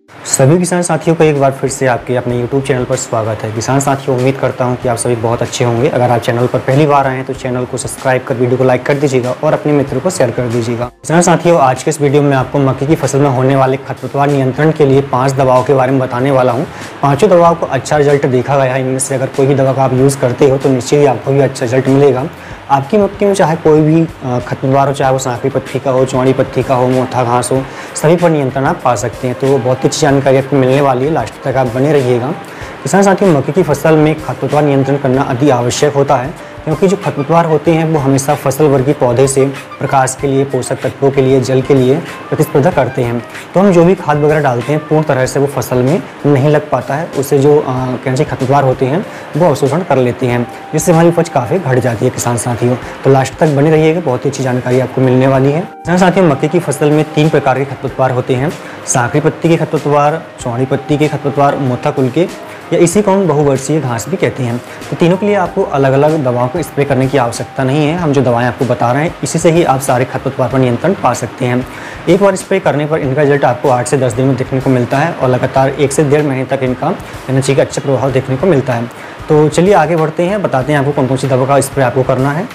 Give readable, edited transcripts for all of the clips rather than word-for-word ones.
सभी किसान साथियों को एक बार फिर से आपके अपने YouTube चैनल पर स्वागत है। किसान साथियों, उम्मीद करता हूं कि आप सभी बहुत अच्छे होंगे। अगर आप चैनल पर पहली बार आए हैं तो चैनल को सब्सक्राइब कर वीडियो को लाइक कर दीजिएगा और अपने मित्रों को शेयर कर दीजिएगा। किसान साथियों, आज के इस वीडियो में आपको मक्के की फसल में होने वाले खरपतवार नियंत्रण के लिए 5 दवाओं के बारे में बताने वाला हूँ। पाँचों दवाओं को अच्छा रिजल्ट देखा गया है। इनमें से अगर कोई भी दवा का आप यूज़ करते हो तो निश्चय ही आपको भी अच्छा रिजल्ट मिलेगा। आपकी मक्के में चाहे कोई भी खरपतवार हो, चाहे वो सांकरी पत्ती का हो, चौड़ी पत्ती का हो, मोथा घास हो, सभी पर नियंत्रण आप पा सकते हैं। तो बहुत ही अच्छी जानकारी आपको मिलने वाली है, लास्ट तक आप बने रहिएगा। किसान साथियों, मक्के की फसल में खरपतवार नियंत्रण करना अति आवश्यक होता है, क्योंकि जो खरपतवार होते हैं वो हमेशा फसल वर्गीय पौधे से प्रकाश के लिए, पोषक तत्वों के लिए, जल के लिए प्रतिस्पर्धा करते हैं। तो हम जो भी खाद वगैरह डालते हैं पूर्ण तरह से वो फसल में नहीं लग पाता है। उससे जो कैंची खरपतवार होते हैं वो अवशोषण कर लेते हैं, जिससे हमारी उपज काफ़ी घट जाती है। किसान साथियों, तो लास्ट तक बने रहिएगा, बहुत ही अच्छी जानकारी आपको मिलने वाली है। किसान साथियों, मक्के की फसल में 3 प्रकार के खरपतवार होते हैं: सांकरी पत्ती के खरपतवार, चौड़ी पत्ती के खरपतवार, मोथा कुल के, या इसी को हम बहुवर्षीय घास भी कहते हैं। तो तीनों के लिए आपको अलग अलग दवाओं को स्प्रे करने की आवश्यकता नहीं है। हम जो दवाएं आपको बता रहे हैं इसी से ही आप सारे खरपतवार पर नियंत्रण पा सकते हैं। एक बार स्प्रे करने पर इनका रिजल्ट आपको 8 से 10 दिन में देखने को मिलता है और लगातार 1 से 1.5 महीने तक इनका एनर्जी का अच्छा प्रभाव देखने को मिलता है। तो चलिए आगे बढ़ते हैं, बताते हैं आपको कौन कौन सी दवा का स्प्रे आपको करना है।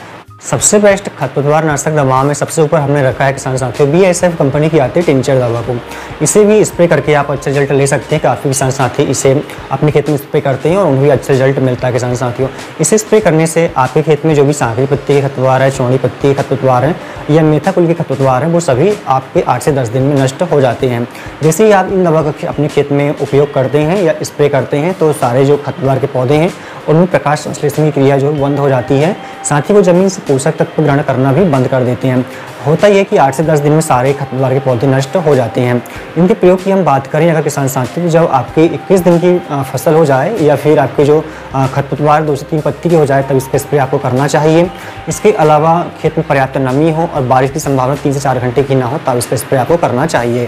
सबसे बेस्ट खरपतवार नाशक दवाओं में सबसे ऊपर हमने रखा है किसान साथियों BASF कंपनी की आती है टिंचर दवा को। इसे भी स्प्रे करके आप अच्छा रिजल्ट ले सकते हैं। काफ़ी किसान साथी इसे अपने खेत में स्प्रे करते हैं और उन्हें भी अच्छा रिजल्ट मिलता है। किसान साथियों, इसे स्प्रे करने से आपके खेत में जो भी सांकरी पत्ती के खरपतवार है, चौड़ी पत्ती के खरपतवार है या मेथा कुल के खरपतवार हैं, वो सभी आपके 8 से 10 दिन में नष्ट हो जाते हैं। जैसे ही आप इन दवा का अपने खेत में उपयोग करते हैं या स्प्रे करते हैं तो सारे जो खरपतवार के पौधे हैं उनमें प्रकाश संश्लेषण की क्रिया जो बंद हो जाती है। साथ ही वो जमीन से पोषक तत्व ग्रहण करना भी बंद कर देते हैं। होता यह है कि 8 से 10 दिन में सारे खरपतवार के पौधे नष्ट हो जाते हैं। इनके प्रयोग की हम बात करें अगर किसान साथी, जब आपके 21 दिन की फसल हो जाए या फिर आपके जो खरपतवार 2 से 3 पत्ती की हो जाए तब इसका स्प्रे आपको करना चाहिए। इसके अलावा खेत में पर्याप्त नमी हो और बारिश की संभावना 3 से 4 घंटे की ना हो तब इसका स्प्रे आपको करना चाहिए।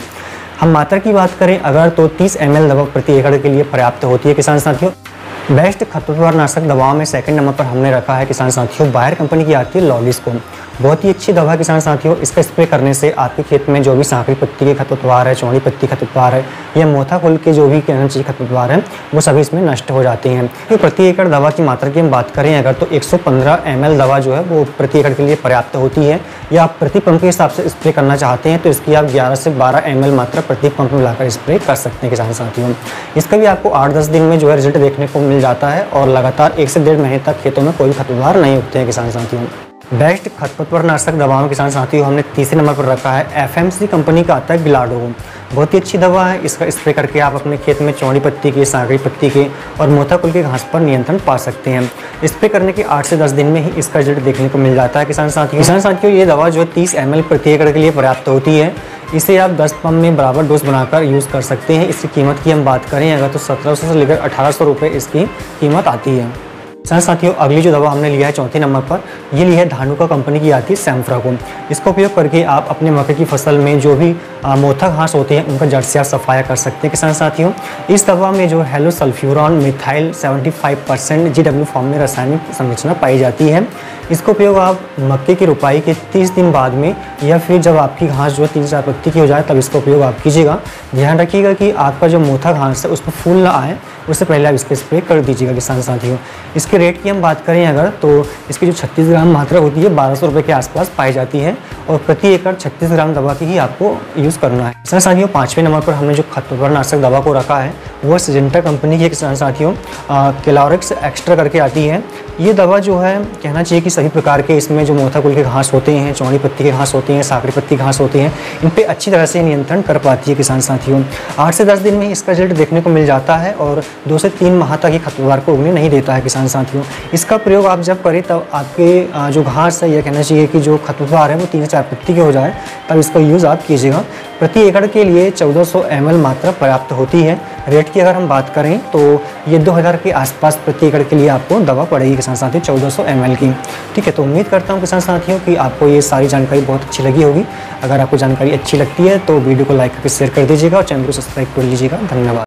हम मात्रा की बात करें अगर तो 30 ml दवा प्रति एकड़ के लिए पर्याप्त होती है। किसान साथियों, बेस्ट खरपतवार नाशक दवाओं में सेकंड नंबर पर हमने रखा है किसान साथियों बायर कंपनी की आती है लॉलिस को। बहुत ही अच्छी दवा है किसान साथियों। इसका स्प्रे करने से आपके खेत में जो भी सांकरी पत्ती के खरपतवार है, चौड़ी पत्ती खरपतवार है या मोथा कुल के जो भी कैंची खरपतवार हैं वो सभी इसमें नष्ट हो जाते हैं। तो प्रति एकड़ दवा की मात्रा की हम बात करें अगर तो 115 ml दवा जो है वो प्रति एकड़ के लिए पर्याप्त होती है। या आप प्रति पंप के हिसाब से स्प्रे करना चाहते हैं तो इसकी आप 11 से 12 ml मात्रा प्रति पंप में लाकर स्प्रे कर सकते हैं। किसान साथियों, इसका भी आपको 8-10 दिन में जो है रिजल्ट देखने को मिल जाता है और लगातार 1 से 1.5 महीने तक खेतों में कोई खरपतवार नहीं उगते हैं। किसान साथियों, बेस्ट खरपतवार नाशक दवाओं किसान साथियों हमने तीसरे नंबर पर रखा है FMC कंपनी का आता है गिलाडो। बहुत ही अच्छी दवा है। इसका स्प्रे करके आप अपने खेत में चौड़ी पत्ती के, सांकरी पत्ती के और मोथा कुल के घास पर नियंत्रण पा सकते हैं। स्प्रे करने के 8 से 10 दिन में ही इसका रिजल्ट देखने को मिल जाता है। किसान साथियों, ये दवा जो 30 ml प्रति एकड़ के लिए पर्याप्त होती है। इसे आप 10 पंप में बराबर डोज बनाकर यूज़ कर सकते हैं। इसकी कीमत की हम बात करें अगर तो 1700 से लेकर 1800 रुपये इसकी कीमत आती है। साथियों, अगली जो दवा हमने लिया है चौथे नंबर पर, ये ली है धानुका कंपनी की आती है सैम्फ्रा को। इसका उपयोग करके आप अपने मक्के की फसल में जो भी मोथा घास होते हैं उनका जड़ से आप सफाया कर सकते हैं। किसान साथियों, इस दवा में जो हेलोसल्फ्यूरॉन मिथाइल 75% GW फॉर्म में रासायनिक संरचना पाई जाती है। इसका उपयोग आप मक्के की रोपाई के 30 दिन बाद में या फिर जब आपकी घास जो 3-4 पत्ती की हो जाए तब इसका उपयोग आप कीजिएगा। ध्यान रखिएगा कि आपका जो मोथा घास है उस पर फूल ना आए, उससे पहले आप इसके स्प्रे कर दीजिएगा। किसान साथियों, इसके रेट की हम बात करें अगर तो इसकी जो 36 ग्राम मात्रा होती है 1200 रुपये के आसपास पाई जाती है और प्रति एकड़ 36 ग्राम दवा की ही आपको यूज़ करना है। किसान साथियों, 5वें नंबर पर हमने जो खरपतवार नाशक दवा को रखा है वह सिजेंटा कंपनी की किसान साथियों कैलोरिक्स एक्स्ट्रा करके आती है। ये दवा जो है कहना चाहिए कि सभी प्रकार के इसमें जो मोथा कुल के घास होते हैं, चौड़ी पत्ती के घास होते हैं, सांकरी पत्ती घास होते हैं, इन पे अच्छी तरह से नियंत्रण कर पाती है। किसान साथियों, 8 से 10 दिन में इसका रिजल्ट देखने को मिल जाता है और 2 से 3 माह तक ये खरपतवार को उगने नहीं देता है। किसान साथियों, इसका प्रयोग आप जब करें तब आपके जो घास है, यह कहना चाहिए कि जो खरपतवार है वो 3 से 4 पत्ती के हो जाए तब इसका यूज़ आप कीजिएगा। प्रति एकड़ के लिए 1400 ml मात्रा पर्याप्त होती है। रेट की अगर हम बात करें तो ये 2000 के आसपास प्रति एकड़ के लिए आपको दवा पड़ेगी किसान साथियों 1400 ml की। ठीक है, तो उम्मीद करता हूँ किसान साथियों कि आपको ये सारी जानकारी बहुत अच्छी लगी होगी। अगर आपको जानकारी अच्छी लगती है तो वीडियो को लाइक करके शेयर कर दीजिएगा और चैनल को सब्सक्राइब कर लीजिएगा। धन्यवाद।